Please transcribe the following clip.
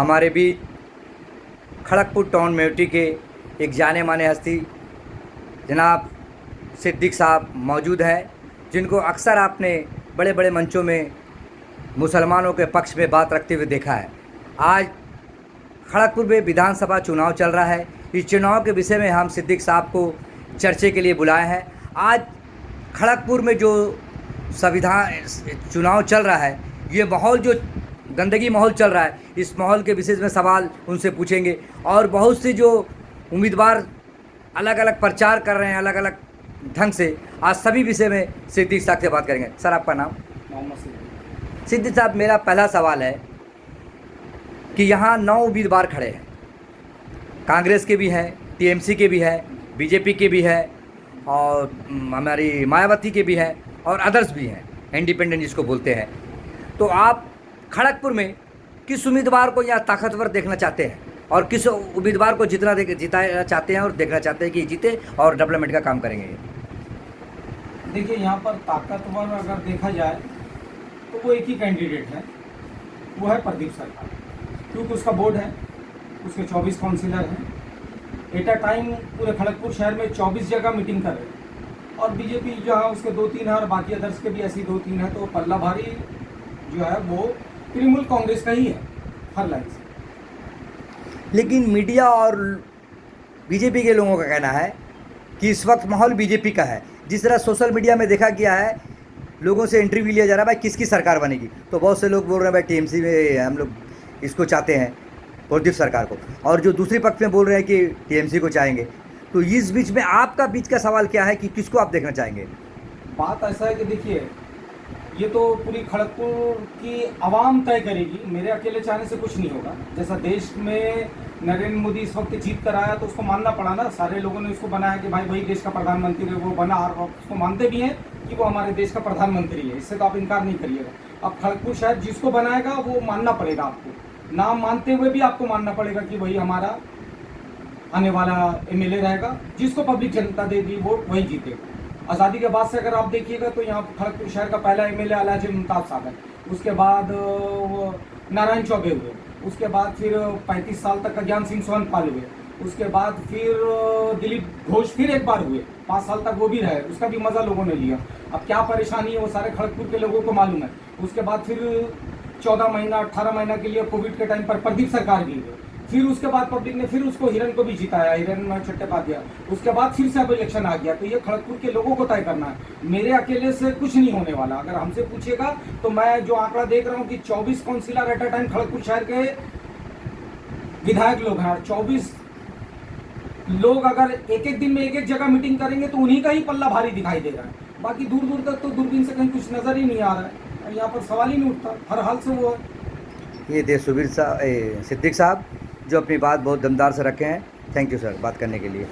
हमारे बीच खड़गपुर टाउन मेयोटी के एक जाने माने हस्ती जनाब सिद्दीक साहब मौजूद हैं, जिनको अक्सर आपने बड़े बड़े मंचों में मुसलमानों के पक्ष में बात रखते हुए देखा है। आज खड़गपुर में विधानसभा चुनाव चल रहा है। इस चुनाव के विषय में हम सिद्दीक साहब को चर्चे के लिए बुलाए हैं। आज खड़गपुर में जो संविधान चुनाव चल रहा है, ये माहौल जो गंदगी माहौल चल रहा है, इस माहौल के विशेष में सवाल उनसे पूछेंगे। और बहुत से जो उम्मीदवार अलग अलग प्रचार कर रहे हैं अलग अलग ढंग से, आज सभी विषय में सिद्दीक साहब से बात करेंगे। सर, आपका नाम? मोहम्मद सिद्दीक साहब, मेरा पहला सवाल है कि यहाँ 9 उम्मीदवार खड़े हैं, कांग्रेस के भी हैं, टीएमसी के भी हैं, बीजेपी के भी हैं और हमारी मायावती के भी हैं और अदर्स भी हैं, इंडिपेंडेंट जिसको बोलते हैं। तो आप खड़गपुर में किस उम्मीदवार को यहाँ ताकतवर देखना चाहते हैं और किस उम्मीदवार को जिताना चाहते हैं और देखना चाहते हैं कि जीते और डेवलपमेंट का काम करेंगे? देखिए, यहाँ पर ताकतवर अगर देखा जाए तो वो एक ही कैंडिडेट है, वो है प्रदीप सरकार। क्योंकि उसका बोर्ड है, उसके 24 काउंसिलर हैं, एट अ टाइम पूरे खड़गपुर शहर में 24 जगह मीटिंग कर रहे हैं। और बीजेपी जो है उसके 2-3 हैं और बाकी अदर्स के भी ऐसी 2-3 हैं। तो पल्ला भारी जो है वो तृणमूल कांग्रेस का ही है हर लाइन से। लेकिन मीडिया और बीजेपी के लोगों का कहना है कि इस वक्त माहौल बीजेपी का है। जिस तरह सोशल मीडिया में देखा गया है, लोगों से इंटरव्यू लिया जा रहा है, भाई किसकी सरकार बनेगी, तो बहुत से लोग बोल रहे हैं भाई टीएमसी में हम लोग इसको चाहते हैं, प्रदीप सरकार को, और जो दूसरी पक्ष में बोल रहे हैं कि टीएमसी को चाहेंगे। तो इस बीच में आपका बीच का सवाल क्या है कि किसको आप देखना चाहेंगे? बात ऐसा है कि देखिए, ये तो पूरी खड़गपुर की आवाम तय करेगी। मेरे अकेले चाहने से कुछ नहीं होगा। जैसा देश में नरेंद्र मोदी इस वक्त जीत कर आया तो उसको मानना पड़ा ना। सारे लोगों ने उसको बनाया कि भाई वही देश का प्रधानमंत्री है, वो बना और उसको मानते भी हैं कि वो हमारे देश का प्रधानमंत्री है। इससे तो आप इनकार नहीं करिएगा। अब खड़गपुर शहर जिसको बनाएगा वो मानना पड़ेगा आपको। नाम मानते हुए भी आपको मानना पड़ेगा कि वही हमारा आने वाला एमएलए रहेगा। जिसको पब्लिक जनता देगी वोट वही जीतेगा। आज़ादी के बाद से अगर आप देखिएगा तो यहाँ खड़गपुर शहर का पहला एमएलए अलहाज मुमताज साहब है। उसके बाद नारायण चौबे हुए। उसके बाद फिर 35 साल तक ज्ञान सिंह सोहनपाल हुए। उसके बाद फिर दिलीप घोष फिर एक बार हुए, 5 साल तक वो भी रहे। उसका भी मज़ा लोगों ने लिया। अब क्या परेशानी है वो सारे खड़गपुर के लोगों को मालूम है। उसके बाद फिर 14 महीना 18 महीना के लिए कोविड के टाइम पर प्रदीप सरकार भी हुई। फिर उसके बाद पब्लिक ने फिर उसको हिरन को भी जिताया, हिरन चट्टोपाध्याय। उसके बाद फिर से अब इलेक्शन आ गया। तो ये खड़गपुर के लोगों को तय करना है। मेरे अकेले से कुछ नहीं होने वाला। अगर हमसे पूछेगा तो मैं जो आंकड़ा देख रहा हूँ कि 24 councillor at a time Kharagpur शहर के विधायक लोग हैं। 24 लोग अगर एक दिन में एक जगह मीटिंग करेंगे तो उन्हीं का ही पल्ला भारी दिखाई दे रहा है। बाकी दूर दूर तक तो दूरबीन से कहीं कुछ नजर ही नहीं आ रहा है। यहाँ पर सवाल ही नहीं उठता, हर हाल से वो है। ये थे सिद्दीक साहब, जो अपनी बात बहुत दमदार से रखे हैं। थैंक यू सर बात करने के लिए।